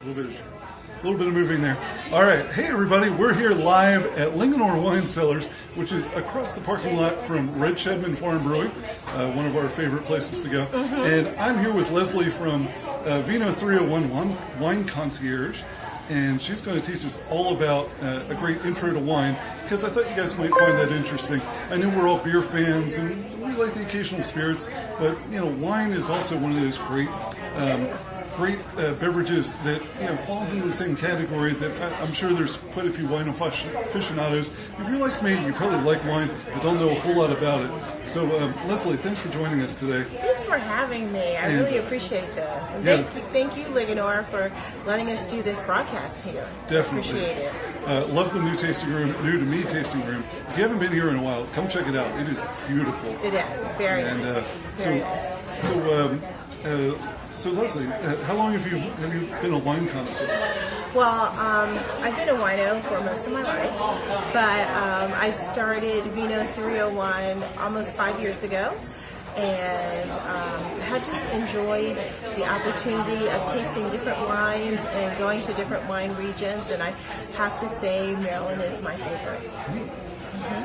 A little bit of moving there. All right. Hey, everybody. We're here live at Linganore Winecellars, which is across the parking lot from Red Shedman Farm Brewing, one of our favorite places to go. And I'm here with Leslie from Vino 301 Wine Concierge, and she's going to teach us all about a great intro to wine, because I thought you guys might find that interesting. I know we're all beer fans, and we like the occasional spirits, but, you know, wine is also one of those great beverages that falls into the same category that I'm sure there's quite a few wine aficionados. If you're like me, you probably like wine but don't know a whole lot about it. So Leslie, thanks for joining us today. Thanks for having me. I really appreciate this. And thank you, Linganore, for letting us do this broadcast here. Definitely. Appreciate it. Love the new tasting room, new to me tasting room. If you haven't been here in a while, come check it out. It is beautiful. It is. Very nice. Very nice. So Leslie, how long have you been a wine connoisseur? Well, I've been a wino for most of my life, but I started Vino 301 almost 5 years ago, and have just enjoyed the opportunity of tasting different wines and going to different wine regions, and I have to say Maryland is my favorite.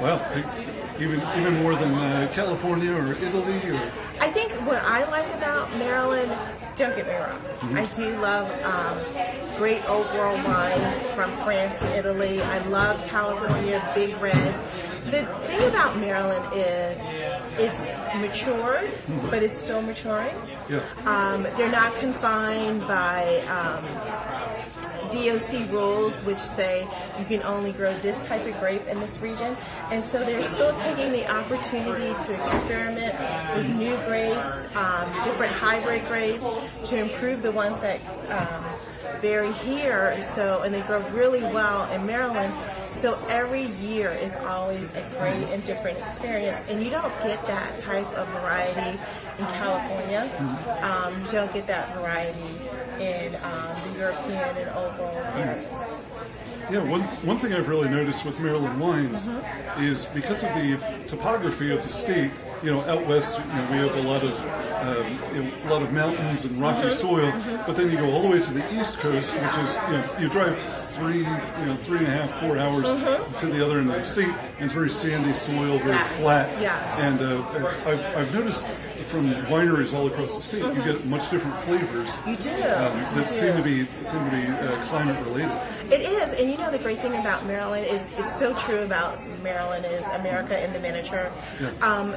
Wow, even more than California or Italy? Or? I think what I like about Maryland, don't get me wrong, I do love great old world wine from France and Italy. I love California Big Reds. The thing about Maryland is it's matured, but it's still maturing. Yeah. They're not confined by DOC rules, which say you can only grow this type of grape in this region, and so they're still taking the opportunity to experiment with new grapes, different hybrid grapes, to improve the ones that vary here. So, and they grow really well in Maryland. So every year is always a great and different experience, and you don't get that type of variety in California. You don't get that variety in the European and Old World areas. Yeah, one thing I've really noticed with Maryland wines is because of the topography of the state. Out west, we have a lot of mountains and rocky soil, but then you go all the way to the East Coast, which is you drive 3.5, 4 hours to the other end of the state, and it's very sandy soil, very flat. Yeah. And I've noticed from wineries all across the state, you get much different flavors. You do. That seem to be climate related. It is, and the great thing about Maryland is so true about Maryland is America in the miniature,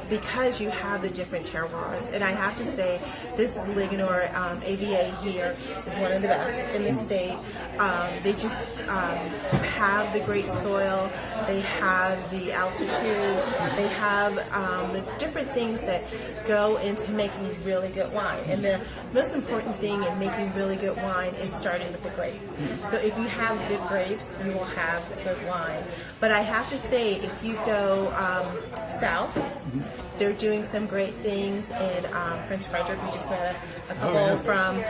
because you have the different terroirs. And I have to say, this Linganore AVA here is one of the best in the state. They just have the great soil, they have the altitude, they have different things that go into making really good wine. And the most important thing in making really good wine is starting with the grape. So if you have good grapes, you will have good wine. But I have to say, if you go south, they're doing some great things in Prince Frederick. We just met a couple from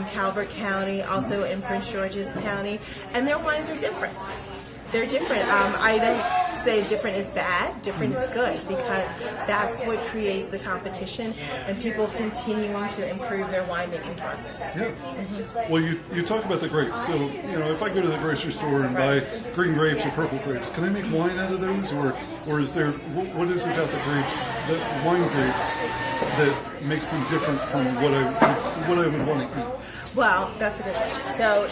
Calvert County, also in Prince George's County, and their wines are different. They're different. I don't say different is bad, different is good, because that's what creates the competition and people continuing to improve their winemaking process. Yeah. Well, you talk about the grapes. So, if I go to the grocery store and buy green grapes or purple grapes, can I make wine out of those? Or is there, what is it about the grapes, the wine grapes, that makes them different from what I would want to eat? Well, that's a good question. So,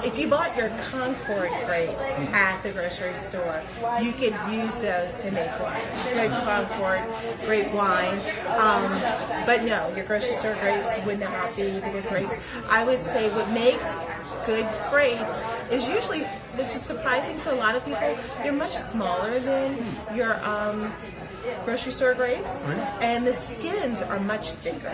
if you bought your Concord grapes at the grocery store, you could use those to make wine. Good Concord grape wine. But no, your grocery store grapes would not be the good grapes. I would say what makes good grapes is usually, which is surprising to a lot of people, they're much smaller than your grocery store grapes, and the skins are much thicker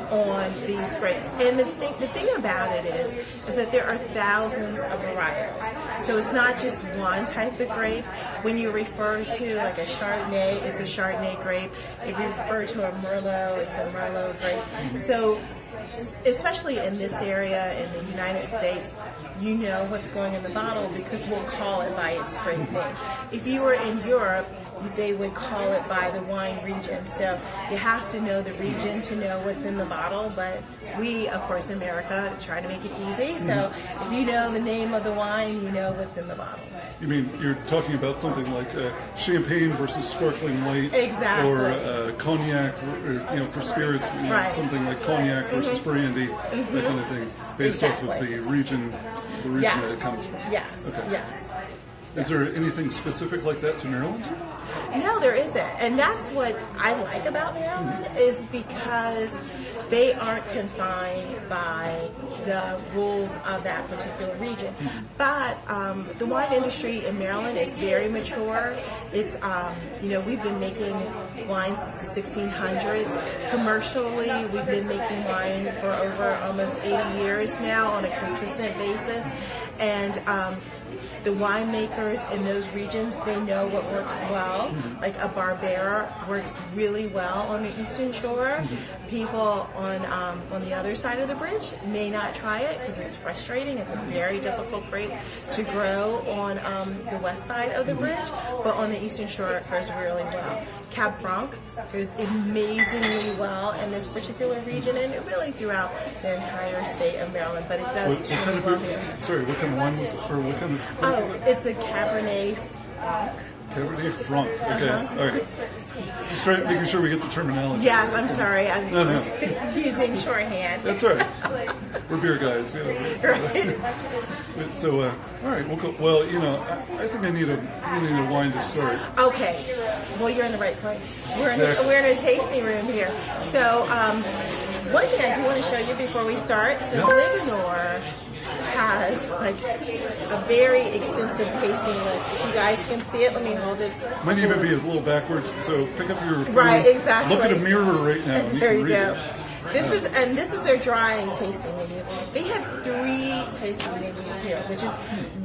on these grapes. And the thing about it is that there are thousands of varietals. So it's not just one type of grape. When you refer to like a Chardonnay, it's a Chardonnay grape. If you refer to a Merlot, it's a Merlot grape. So especially in this area in the United States, you know what's going in the bottle because we'll call it by its grape name. If you were in Europe, they would call it by the wine region. So you have to know the region to know what's in the bottle, but we, of course, in America, try to make it easy. So if you know the name of the wine, you know what's in the bottle. You mean you're talking about something like champagne versus sparkling white, exactly, or cognac, or for spirits, right, something like cognac versus brandy, that kind of thing, based off of the region yes, that it comes from. Yes. Okay. Yes. Is there anything specific like that to Maryland? No, there isn't. And that's what I like about Maryland, is because they aren't confined by the rules of that particular region. But the wine industry in Maryland is very mature. It's, we've been making wine since the 1600s. Commercially, we've been making wine for over almost 80 years now on a consistent basis. And the winemakers in those regions, they know what works well. Like a Barbera works really well on the Eastern Shore. People on the other side of the bridge may not try it because it's frustrating. It's a very difficult grape to grow on the west side of the bridge, but on the Eastern Shore it grows really well. Cab Franc grows amazingly well in this particular region, and really throughout the entire state of Maryland, but it does extremely well here. Sorry, what kind of wine was it? Or what kind of? Oh, it's a Cabernet Franc. Cabernet Franc. Okay, all right. Just making sure we get the terminology. Yes, I'm sorry. I'm using shorthand. That's all right. We're beer guys. Right. So, all right. Well, I think I need a wine to start. Okay. Well, you're in the right place. We're in a tasting room here. So, one thing I do want to show you before we start, so Linganore has a very extensive tasting list. If you guys can see it, let me hold it. Might even be a little backwards, so pick up your phone. Right, exactly. Look at a mirror right now. And there you you can go. Read This is their dry tasting menu. They have 3 tasting menus here, which is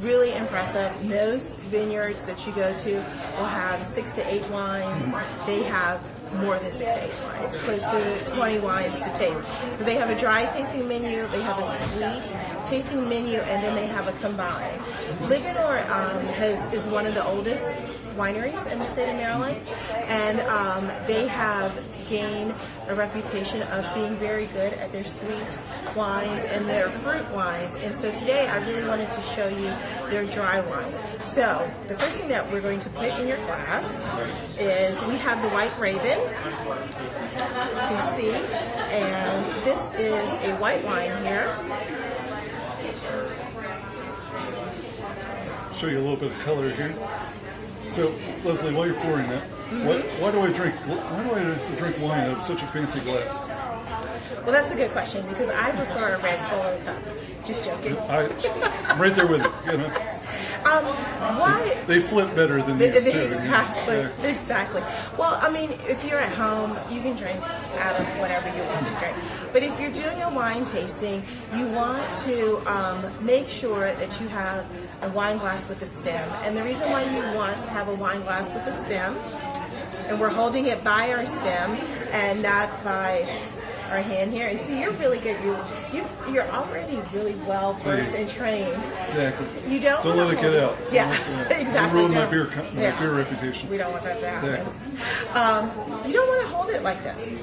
really impressive. Most vineyards that you go to will have 6 to 8 wines. They have more than 6 to 8 wines, close to 20 wines to taste. So they have a dry tasting menu, they have a sweet tasting menu, and then they have a combined. Linganore is one of the oldest wineries in the state of Maryland, and they have gained a reputation of being very good at their sweet wines and their fruit wines. And so today I really wanted to show you their dry wines. So the first thing that we're going to put in your glass is we have the White Raven, you can see, and this is a white wine here. Show you a little bit of color here. So, Leslie, while you're pouring that, why do I drink wine out of such a fancy glass? Well, that's a good question, because I prefer a red Solo cup. Just joking. I'm right there with you. Why? They flip better than these two. Exactly. Well, I mean, if you're at home, you can drink out of whatever you want to drink. But if you're doing a wine tasting, you want to make sure that you have a wine glass with a stem. And the reason why you want to have a wine glass with a stem, and we're holding it by our stem and not by our hand here. And see, you're really good. You're already really well versed and trained. Exactly. You don't let it get out. Yeah, exactly. Ruin my beer reputation. We don't want that to happen. Exactly. You don't want to hold it like this.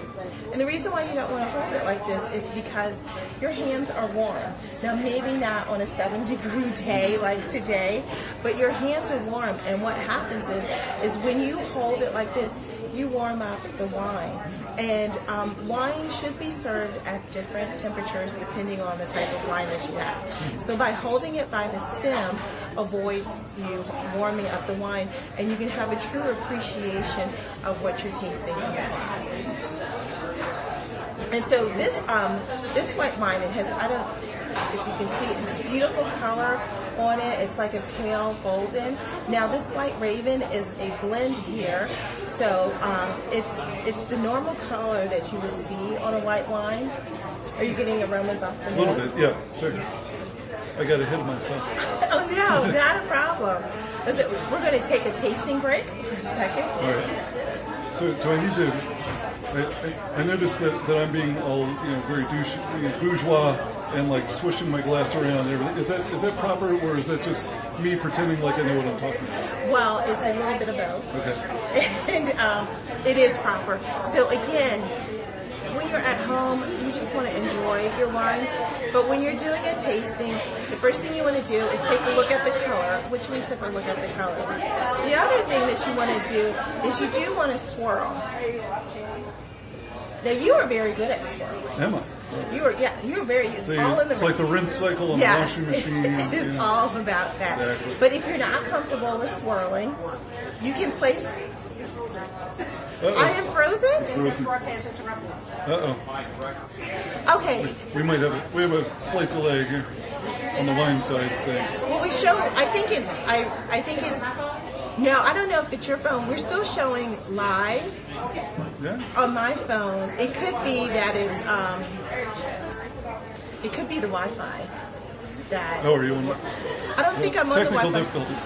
And the reason why you don't want to hold it like this is because your hands are warm. Now, maybe not on a 7-degree day like today, but your hands are warm. And what happens is when you hold it like this, you warm up the wine. And wine should be served at different temperatures depending on the type of wine that you have. So by holding it by the stem, avoid you warming up the wine, and you can have a true appreciation of what you're tasting in the glass. And so this white wine, it has, I don't know if you can see it, has beautiful color on it. It's like a pale golden. Now this White Raven is a blend here, so it's the normal color that you would see on a white wine. Are you getting aromas off the nose? A little bit, yeah. Sorry, I got ahead of myself. Oh no, not a problem. Listen, we're going to take a tasting break for a second. All right. So do I need to? I noticed that I'm being all very bourgeois and like swishing my glass around. Is that proper, or is that just me pretending like I know what I'm talking about? Well, it's a little bit of both. Okay. And it is proper. So again, when you're at home, you just want to enjoy your wine. But when you're doing a tasting, the first thing you want to do is take a look at the color, which we took a look at the color. The other thing that you want to do is you do want to swirl. Now, you are very good at swirling. Am I? You're very, it's all in the It's like the rinse cycle on the washing machine. It's all about that. Exactly. But if you're not comfortable with swirling, you can place... I am frozen? Uh-oh. Okay. We have a slight delay here on the wine side of things. Well, we show, I think it's, no, I don't know if it's your phone. We're still showing live on my phone. It could be that it could be the Wi-Fi. Oh, are you on? I don't think I'm on the Wi-Fi. Technical difficulties.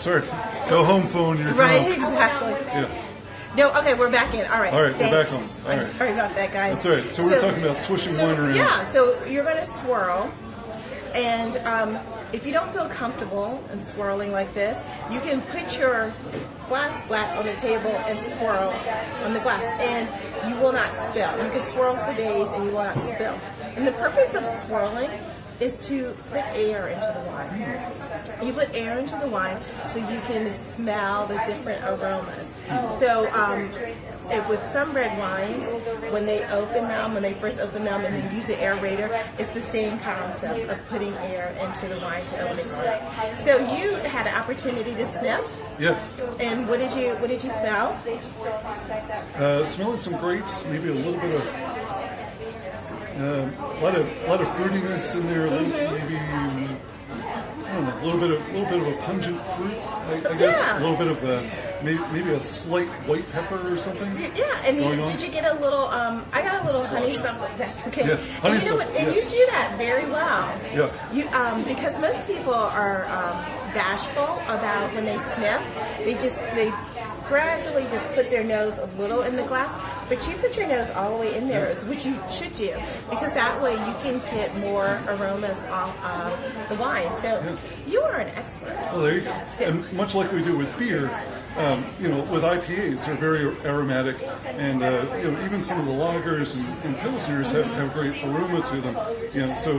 Sorry. Go home phone, you're right, drunk. exactly. Yeah. No, okay, we're back in. All right. All right, thanks. we're back on. All right. Sorry about that, guys. That's all right. So we're talking about swishing wine around. Yeah, so you're going to swirl. And if you don't feel comfortable in swirling like this, you can put your glass flat on the table and swirl on the glass. And you will not spill. You can swirl for days and you will not spill. And the purpose of swirling is to put air into the wine. You put air into the wine so you can smell the different aromas. So with some red wines, when they first open them and then use the aerator, it's the same concept of putting air into the wine to open it. So you had an opportunity to sniff? Yes. And what did you smell? Smelling some grapes, maybe a little bit of a lot of fruitiness in there. Maybe I don't know, a little bit of a pungent fruit. I guess a little bit of maybe a slight white pepper or something. Yeah, and did you get a little? I got a little honeysuckle. That's okay. Yeah, honeysuckle. And you do that very well. Yeah. You because most people are bashful about when they sniff. They gradually just put their nose a little in the glass, but you put your nose all the way in there, which you should do, because that way you can get more aromas off of the wine. So you are an expert. Well, there you go. And much like we do with beer, with IPAs, they're very aromatic, and even some of the lagers and pilsners have great aroma to them. So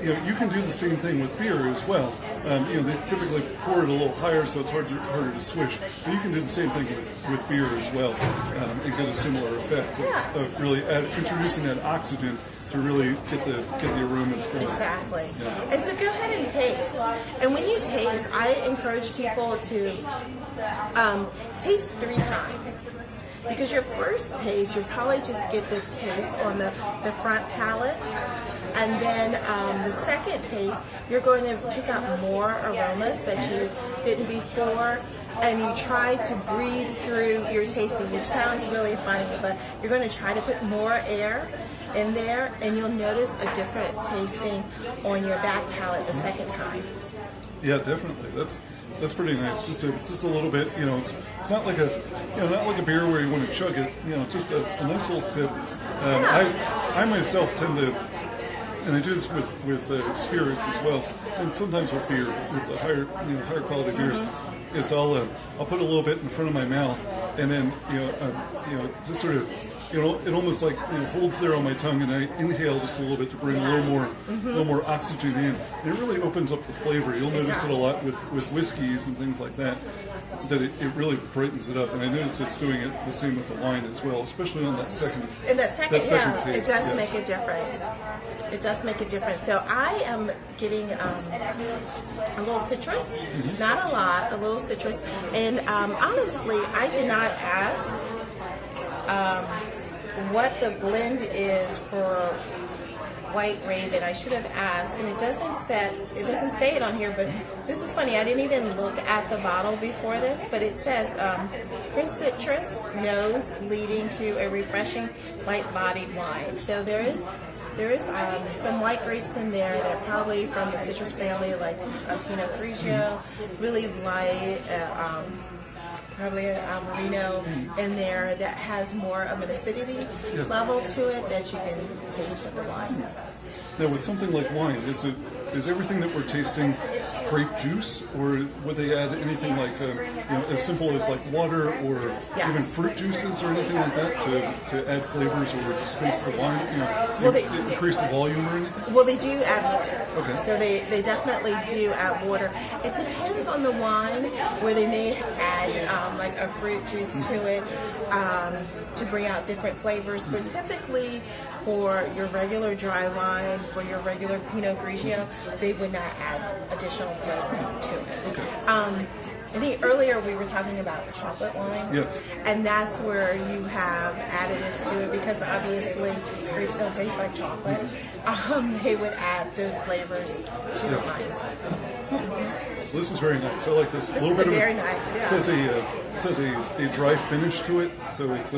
you can do the same thing with beer as well. They typically pour it a little higher, so it's harder to swish. But you can do the same thing with beer as well, and get a similar effect of really introducing that oxygen to really get the aromas going. Exactly. Yeah. And so go ahead and taste. And when you taste, I encourage people to taste 3 times. Because your first taste, you'll probably just get the taste on the front palate. And then the second taste, you're going to pick up more aromas that you didn't before. And you try to breathe through your tasting, which sounds really funny, but you're going to try to put more air in there, and you'll notice a different tasting on your back palate the second time. Yeah, definitely. That's pretty nice. Just a little bit. It's not like a beer where you want to chug it. Just a nice little sip. I myself tend to, and I do this with spirits as well, and sometimes with beer, with the higher quality beers. Is I'll put a little bit in front of my mouth, and then just sort of it almost like holds there on my tongue, and I inhale just a little bit to bring a little more oxygen in, and it really opens up the flavor. You'll notice it a lot with whiskeys and things like that. That it really brightens it up, and I notice it's doing it the same with the wine as well, especially on that second. And that second taste, it does make a difference. It does make a difference. So I am getting a little citrus, not a lot, a little citrus. And honestly, I did not ask what the blend is for white raven. I should have asked, and it doesn't say it on here, but this is funny. I didn't even look at the bottle before this, but it says crisp citrus nose leading to a refreshing light-bodied wine. So there is some white grapes in there. They're probably from the citrus family, like a Pinot Grigio, really light. Probably an Albarino in there that has more of an acidity level to it that you can taste with the wine. Now, with something like wine, is everything that we're tasting grape juice, or would they add anything like as simple as like water or even fruit juices or anything like that to add flavors or space the wine? Increase the volume or anything? Well, they do add water. Okay. So they definitely do add water. It depends on the wine, where they may add like a fruit juice to it to bring out different flavors. But typically, for your regular dry wine, for your regular Pinot Grigio, they would not add additional flavors to it. Okay. I think earlier we were talking about chocolate wine. Yes. And that's where you have additives to it, because obviously grapes don't taste like chocolate. They would add those flavors to the wine. So this is very nice. I like this. This is very nice. Yeah. It says a dry finish to it, so it's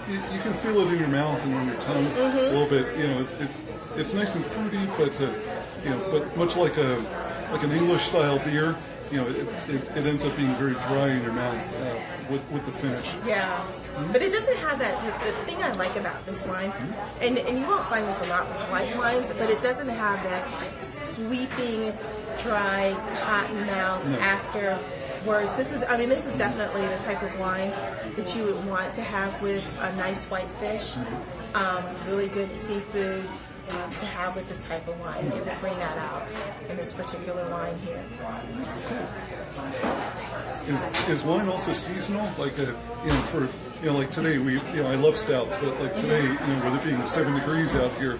you can feel it in your mouth and on your tongue a little bit. It's nice and fruity, but much like an English style beer, it ends up being very dry in your mouth with the finish. Yeah, but it doesn't have that. The thing I like about this wine, and you won't find this a lot with white wines, but it doesn't have that sweeping, dry cotton mouth afterwards. This is definitely the type of wine that you would want to have with a nice white fish, really good seafood. To have with this type of wine, you would bring that out in this particular wine here. Is wine also seasonal? Like like today I love stouts, but like today with it being 7 degrees out here,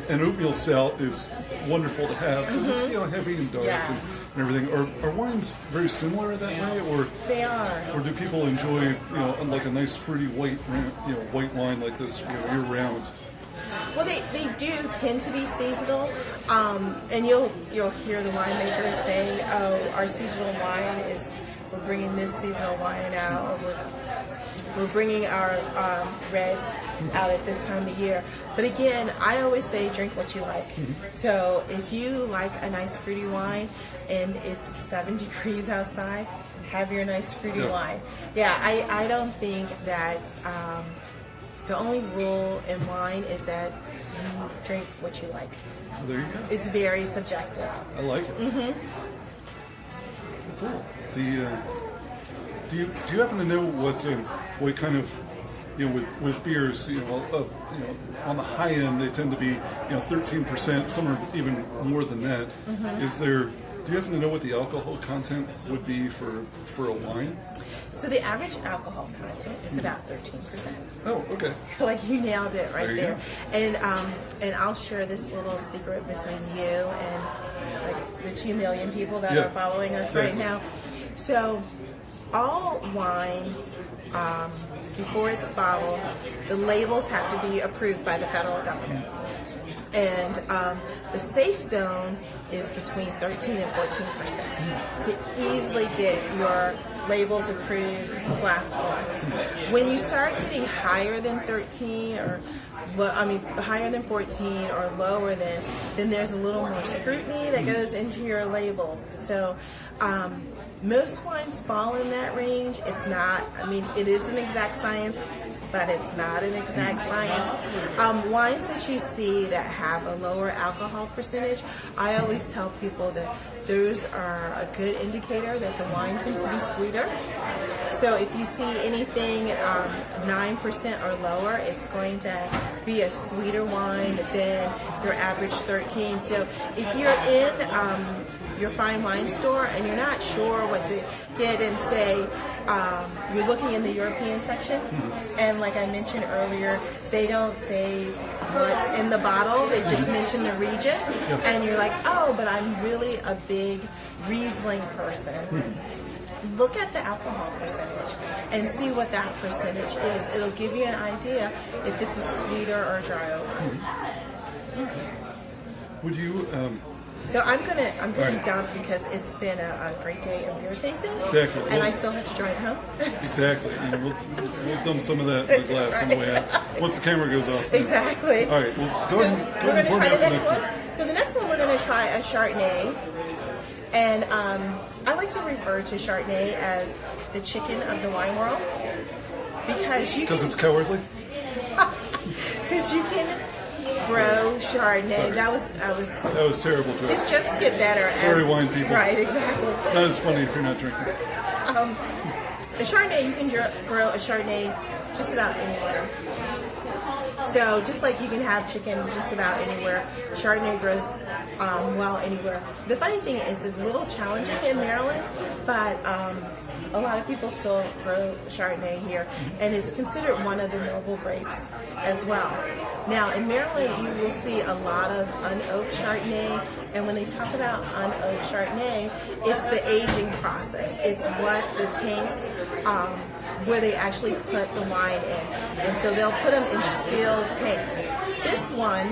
an oatmeal stout is wonderful to have because it's heavy and dark and everything. Are wines very similar that way, or they are? Or do people enjoy like a nice fruity white wine like this year round? Well, they do tend to be seasonal, and you'll hear the winemakers say, "Oh, our seasonal wine is we're bringing this seasonal wine out, or we're bringing our reds out at this time of year." But again, I always say, drink what you like. So if you like a nice fruity wine and it's 7 degrees outside, have your nice fruity wine. Yeah, I don't think that. The only rule in wine is that you drink what you like. Well, there you go. It's very subjective. I like it. Cool. Do you happen to know what kind of with beers on the high end they tend to be 13%, some are even more than that. Do you happen to know what the alcohol content would be for a wine? So the average alcohol content is about 13%. Oh, okay. Like you nailed it right there. Go. And I'll share this little secret between you and like the 2 million people that are following us right now. So all wine, before it's bottled, the labels have to be approved by the federal government. And the safe zone is between 13 and 14% to easily get your labels approved, slapped on. When you start getting higher than 13 higher than 14 or lower then there's a little more scrutiny that goes into your labels. So most wines fall in that range. It's not, it is an exact science, but it's not an exact science. Wines that you see that have a lower alcohol percentage, I always tell people that those are a good indicator that the wine tends to be sweeter. So if you see anything 9% or lower, it's going to be a sweeter wine than your average 13. So if you're in your fine wine store and you're not sure what to get and say, you're looking in the European section, and like I mentioned earlier, they don't say what's in the bottle, they just mention the region, and you're like, oh, but I'm really a big Riesling person. Look at the alcohol percentage and see what that percentage is. It'll give you an idea if it's a sweeter or a drier one. Would you... So I'm gonna dump because it's been a great day of beer tasting. Exactly. And I still have to drive home. Exactly. We'll dump some of that in the glass on the way out once the camera goes off. Exactly. All right. Well, go ahead. We're gonna try the next one. So the next one we're gonna try a Chardonnay, and I like to refer to Chardonnay as the chicken of the wine world because it's cowardly. Because you can grow Chardonnay. Sorry. That was terrible joke. His jokes get better. Sorry, wine people. Right, exactly. It's not as funny if you're not drinking. A Chardonnay, you can grow a Chardonnay just about anywhere. So just like you can have chicken just about anywhere, Chardonnay grows well anywhere. The funny thing is it's a little challenging in Maryland, but a lot of people still grow Chardonnay here, and it's considered one of the noble grapes as well. Now in Maryland, you will see a lot of unoaked Chardonnay, and when they talk about unoaked Chardonnay, it's the aging process. It's what the tanks, where they actually put the wine in, and so they'll put them in steel tanks. This one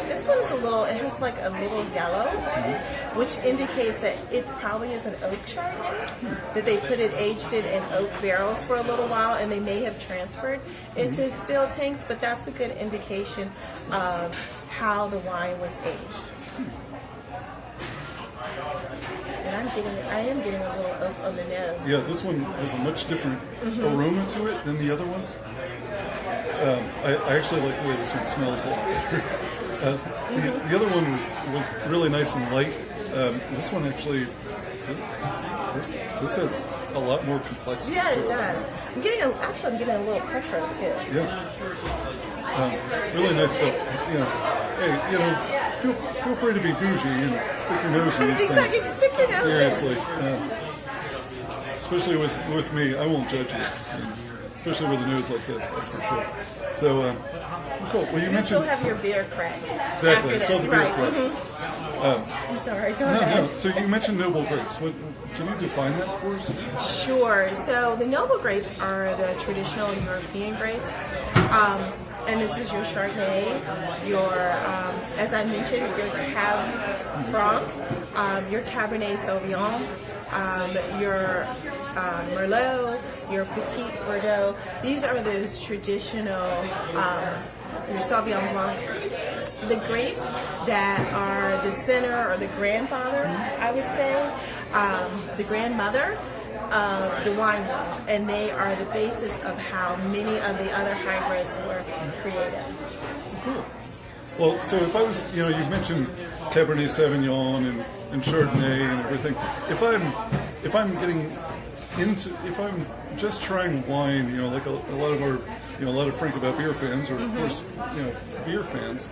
is a little, it has like a little yellow, which indicates that it probably is an oak Chardonnay, that they aged it in oak barrels for a little while, and they may have transferred into steel tanks, but that's a good indication of how the wine was aged. And I am getting a little oak on the nose. Yeah, this one has a much different aroma to it than the other one. I actually like the way this one smells a lot better. The other one was really nice and light. This one actually, this has a lot more complexity. Yeah, it does. I'm getting a little petro too. Yeah. Really nice stuff. Hey, feel free to be bougie and stick your nose in these Exactly, things. stick your nose Seriously. Especially with me, I won't judge you. Especially with a nose like this, that's for sure. So, cool. Well, you mentioned... still have your beer crack. Exactly, still the beer right. crack. I'm sorry, go ahead. No. So you mentioned noble grapes. Can you define that for us? Sure. So the noble grapes are the traditional European grapes. And this is your Chardonnay, your, as I mentioned, your Cab Franc, your Cabernet Sauvignon, your Merlot, your Petit Verdot. These are those traditional, your Sauvignon Blanc. The grapes that are the center or the grandfather, I would say, the grandmother of the wine world, and they are the basis of how many of the other hybrids were created. Cool. Well, so if I was, you've mentioned Cabernet Sauvignon and Chardonnay and everything. If I'm just trying wine, like a lot of our, a lot of Frank About Beer fans, or of course, beer fans.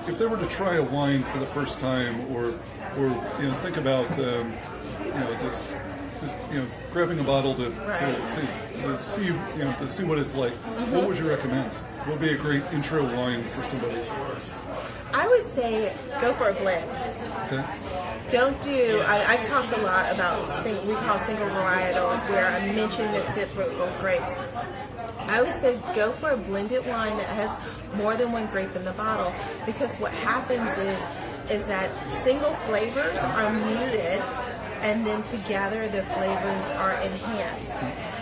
If they were to try a wine for the first time, or think about just grabbing a bottle to see what it's like, what would you recommend? What would be a great intro wine for somebody? I would say go for a blend. Okay. Don't do, I've talked a lot about we call single varietals, where I mentioned the typical grapes. I would say go for a blended wine that has more than one grape in the bottle, because what happens is that single flavors are muted, and then together the flavors are enhanced.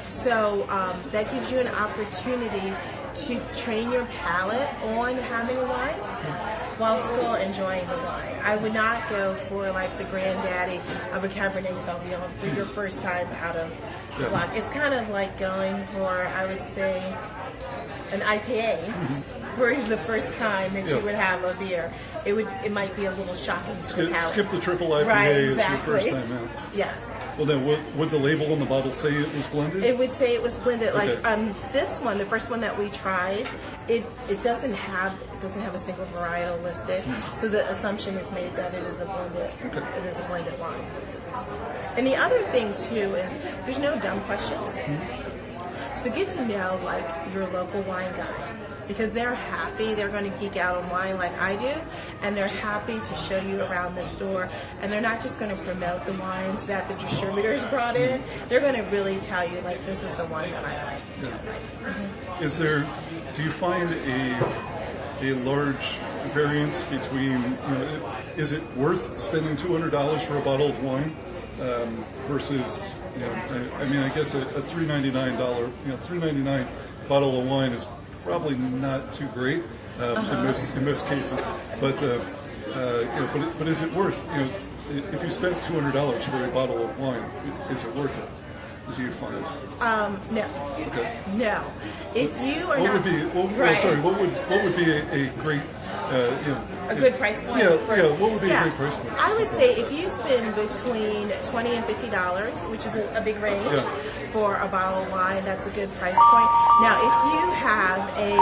So that gives you an opportunity to train your palate on having a wine while still enjoying the wine. I would not go for like the granddaddy of a Cabernet Sauvignon for your first time out of the block. It's kind of like going for, I would say, an IPA for the first time that you would have a beer. It might be a little shocking to the palate. Skip the triple IPA. Right, It's exactly. your first time out. Yeah. Well, then, would the label on the bottle say it was blended? It would say it was blended. Okay. Like this one, the first one that we tried, it doesn't have a single varietal listed. So the assumption is made that it is a blended. Okay. It is a blended wine. And the other thing too is there's no dumb questions. So get to know like your local wine guy, because they're happy. They're going to geek out on wine like I do, and they're happy to show you around the store. And they're not just going to promote the wines that the distributors brought in. They're going to really tell you, like, this is the wine that I like. Yeah. Do you find a large variance between, is it worth spending $200 for a bottle of wine versus, I guess a $3.99, $3.99 bottle of wine is probably not too great in most cases, but is it worth? If you spent $200 for a bottle of wine, is it worth it? do you find? No. Okay. No. If you are What not would be? right. Sorry. What would be a great? A good price point. Yeah. What would be a great price point? I would say if you spend between $20 and $50, which is a big range for a bottle of wine, that's a good price point. Now, if you have a,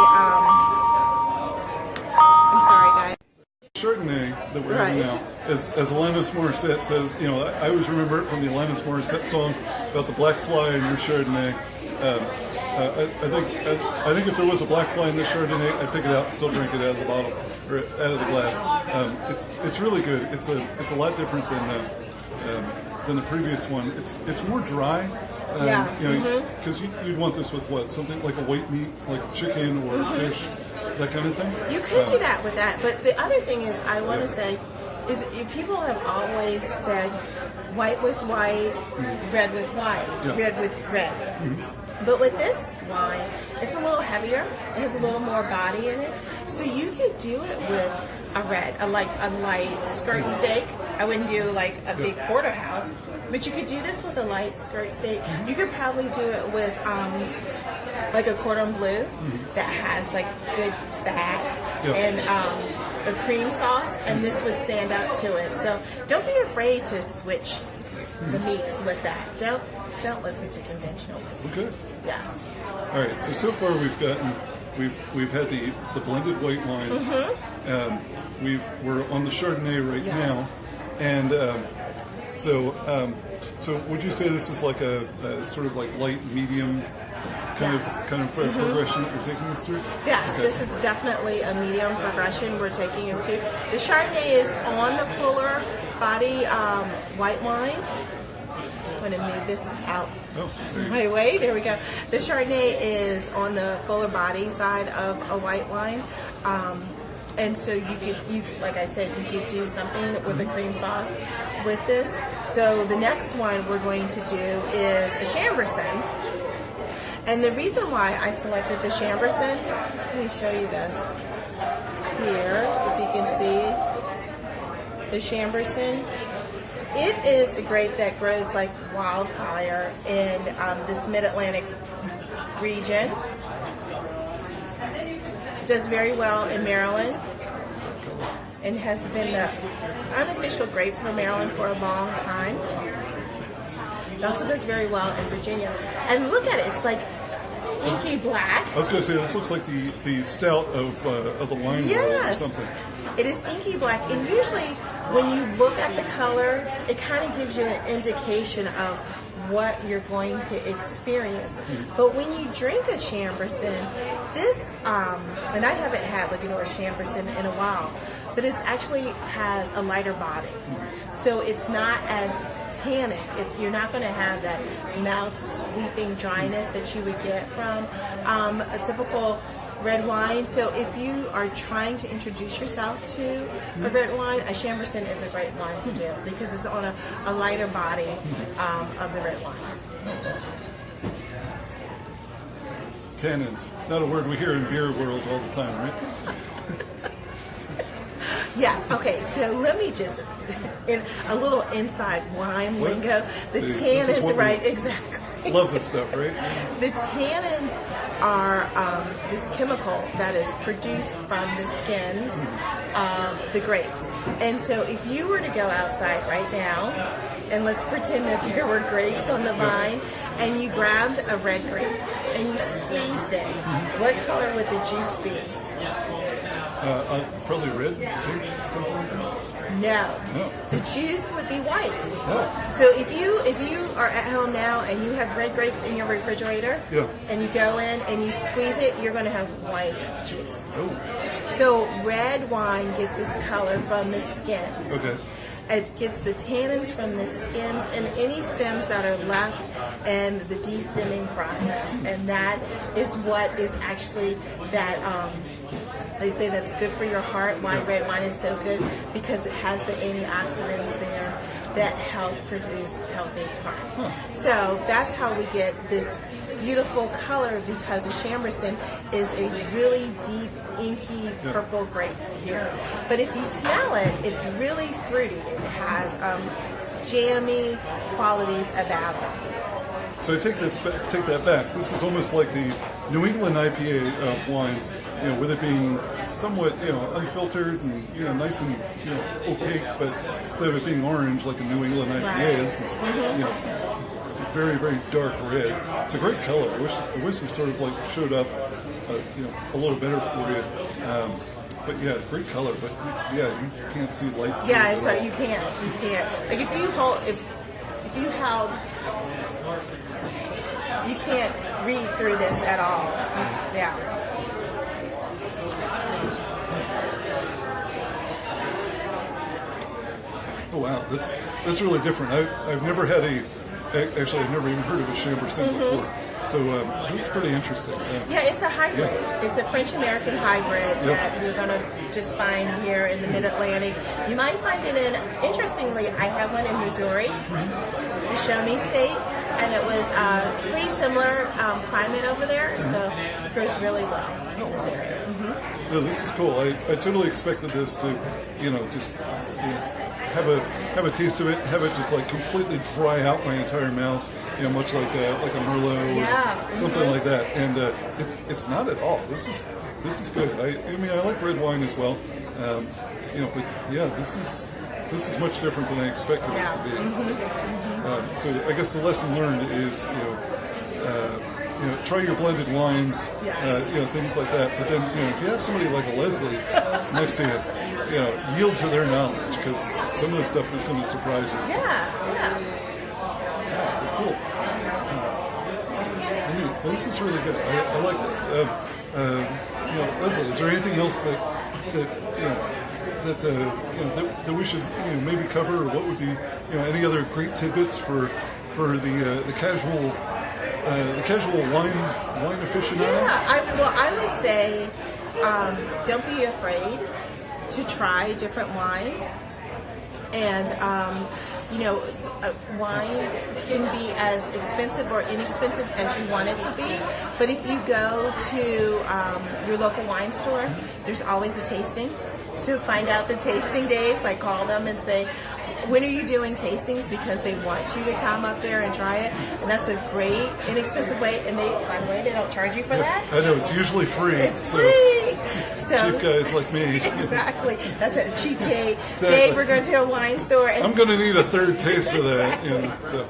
I'm sorry, guys. Chardonnay that we're having now, as Alanis Morissette says, I always remember it from the Alanis Morissette song about the black fly in your Chardonnay. I think if there was a black fly in this Chardonnay, I'd pick it out and still drink it out of the bottle or out of the glass. It's really good. It's a lot different than the previous one. It's more dry. Because you'd want this with what? Something like a white meat, like chicken or fish, that kind of thing? You could do that with that. But the other thing is, I want to say, is people have always said white with white, red with white, red with red. But with this wine, it's a little heavier. It has a little more body in it. So you could do it with a red, a light skirt steak. I wouldn't do like a big porterhouse, but you could do this with a light skirt steak. You could probably do it with like a cordon bleu that has like good fat and a cream sauce, and this would stand out to it. So don't be afraid to switch the meats with that. Don't listen to conventional whiskey. Okay. Yes. All right. So far we've had the blended white wine. We're on the Chardonnay right now, and so would you say this is like a sort of like light medium kind of progression that you're taking us through? Yes, this is definitely a medium progression we're taking us to. The Chardonnay is on the fuller body white wine. I'm going to move this out my way. There we go. The Chardonnay is on the fuller body side of a white wine. And so you like I said, you could do something with a cream sauce with this. So the next one we're going to do is a Shamisen. And the reason why I selected the Shamisen, let me show you this here, if you can see the Shamisen. It is a grape that grows like wildfire in this mid-Atlantic region. Does very well in Maryland and has been the unofficial grape for Maryland for a long time. It also does very well in Virginia. And look at it, it's like inky black. I was going to say, this looks like the stout of the wine world or something. It is inky black, and usually when you look at the color, it kind of gives you an indication of what you're going to experience. But when you drink a Shamisen, this, and I haven't had Linganore Shamisen in a while, but it actually has a lighter body. So it's not as tannic. You're not going to have that mouth sweeping dryness that you would get from a typical red wine. So if you are trying to introduce yourself to a red wine, a Shamisen is a great wine to do because it's on a lighter body of the red wines. Tannins, not a word we hear in beer world all the time, right? Yes. Okay. So let me just in a little inside wine lingo. The tannins, right? Exactly. Love this stuff, right? The tannins are this chemical that is produced from the skins of the grapes. And so if you were to go outside right now, and let's pretend that there were grapes on the vine, and you grabbed a red grape and you squeezed it, what color would the juice be? Probably red, pink, something like that. No. The juice would be white. Oh. So if you are at home now and you have red grapes in your refrigerator, and you go in and you squeeze it, you're going to have white juice. Oh. So red wine gets its color from the skins. Okay. It gets the tannins from the skins and any stems that are left and the de-stemming process. And that is what is actually that, they say that's good for your heart. Why red wine is so good? Because it has the antioxidants there that help produce healthy heart. So that's how we get this beautiful color, because the Shamisen is a really deep, inky purple grape here. But if you smell it, it's really fruity. It has jammy qualities about it. So I take that back. This is almost like the New England IPA wines, with it being somewhat, unfiltered and, nice and, opaque, but instead of it being orange like a New England IPA, this is, very, very dark red. It's a great color. I wish it sort of like showed up, a little better for you. But yeah, great color. But yeah, you can't see light. Yeah, so you can't. Like if you held, you can't read through this at all. Yeah. Oh wow, that's really different. I've never had actually I've never even heard of a Shamisen before. So this is pretty interesting. Yeah, it's a hybrid. Yeah. It's a French-American hybrid that you're going to just find here in the Mid-Atlantic. You might find it interestingly, I have one in Missouri, the Shamisen, and it was pretty similar climate over there, so it grows really well in this area. No, this is cool. I totally expected this to, just have a taste of it, have it just like completely dry out my entire mouth. Much like a Merlot or something like that, and it's not at all. This is good. I like red wine as well, but yeah, this is much different than I expected it to be. So I guess the lesson learned is try your blended wines, things like that. But then if you have somebody like a Leslie next to you, yield to their knowledge because some of the stuff is going to surprise you. Yeah. Cool. This is really good. I like this. Leslie, is there anything else that we should maybe cover, or what would be any other great tidbits for the casual wine aficionado? Yeah, I would say don't be afraid to try different wines. And, wine can be as expensive or inexpensive as you want it to be. But if you go to your local wine store, there's always a tasting. So find out the tasting days, like call them and say, when are you doing tastings? Because they want you to come up there and try it. And that's a great, inexpensive way. And by the way, they don't charge you for that. I know, it's usually free. It's free. So, cheap guys like me. Exactly. That's a cheap day. Exactly. We're going to a wine store. And I'm going to need a third taste of that. So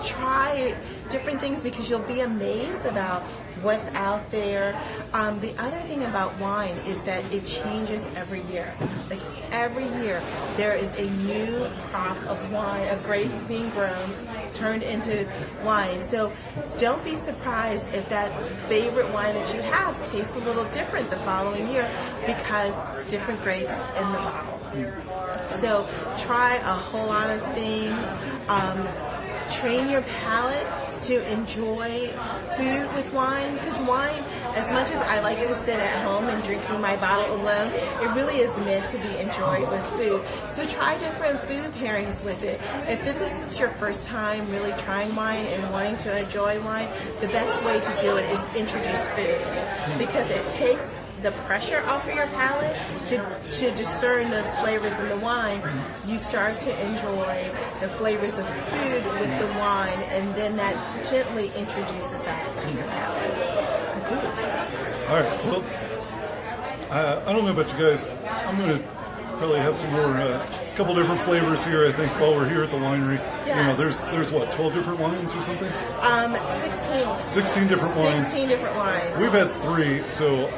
try different things because you'll be amazed about what's out there. The other thing about wine is that it changes every year. Like every year, there is a new crop of wine, of grapes being grown, turned into wine. So don't be surprised if that favorite wine that you have tastes a little different the following year because different grapes in the bottle. So try a whole lot of things. Train your palate to enjoy food with wine, because wine, as much as I like to sit at home and drinking my bottle alone, it really is meant to be enjoyed with food. So try different food pairings with it. If this is your first time really trying wine and wanting to enjoy wine, the best way to do it is introduce food, because it takes the pressure off of your palate to discern those flavors in the wine. You start to enjoy the flavors of food with the wine, and then that gently introduces that to your palate. Cool. All right. Well, I don't know about you guys. I'm going to probably have some more, couple different flavors here. I think while we're here at the winery. Yeah. There's what, 12 different wines or something? 16 different wines. 16 different wines. We've had 3, so.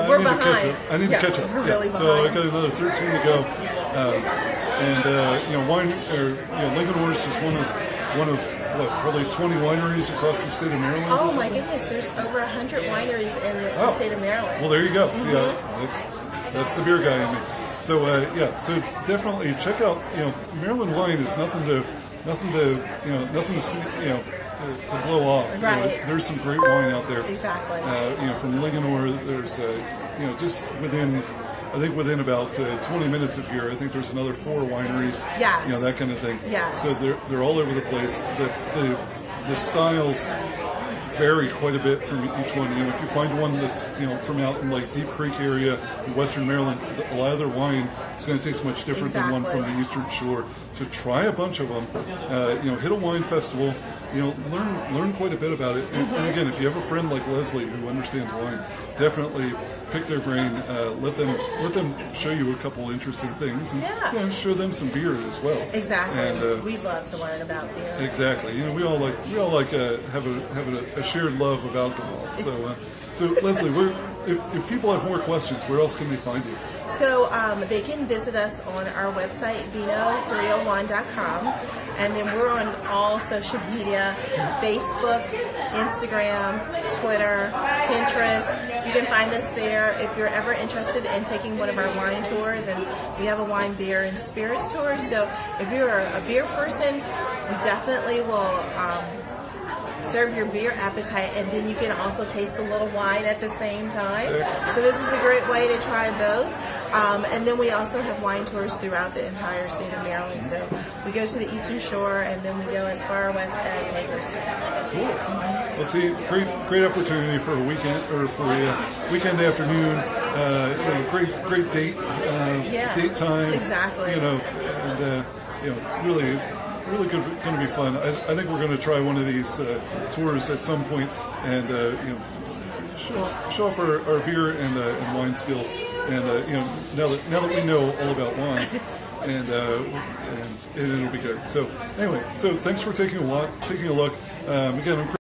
We're behind. I need to catch up. We're really behind. So I got another 13 to go. Wine or Linganore is just one of probably 20 wineries across the state of Maryland. Oh my goodness, there's over 100 wineries in the state of Maryland. Well, there you go. See, that's the beer guy in me. So so definitely check out. Maryland wine is nothing to blow off. Right. There's some great wine out there. Exactly. From Linganore, there's just within about 20 minutes of here, I think there's another 4 wineries. Yeah. That kind of thing. Yeah. So they're all over the place. The styles vary quite a bit from each one. If you find one that's from out in like Deep Creek area in Western Maryland, a lot of their wine it's going to taste much different than one from the Eastern Shore. So try a bunch of them. Hit a wine festival. Learn quite a bit about it. And again, if you have a friend like Leslie who understands wine, definitely pick their brain. Let them show you a couple interesting things, and show them some beer as well. Exactly. And we love to learn about beer. Exactly. We all like have a shared love of alcohol. So Leslie, if people have more questions, where else can they find you? So they can visit us on our website, vino301.com, and then we're on all social media, Facebook, Instagram, Twitter, Pinterest. You can find us there if you're ever interested in taking one of our wine tours, and we have a wine, beer, and spirits tour. So if you're a beer person, we definitely will serve your beer appetite, and then you can also taste a little wine at the same time. So this is a great way to try both. And then we also have wine tours throughout the entire state of Maryland. So we go to the Eastern Shore, and then we go as far west as Hagerstown. Cool. Well, see, great opportunity for a weekend or for a weekend afternoon. Great date time. Exactly. And really going to be fun. I think we're going to try one of these tours at some point, and show off our beer and wine skills. And now that we know all about wine, and it'll be good. So anyway, thanks for taking a look. Again, I'm Chris.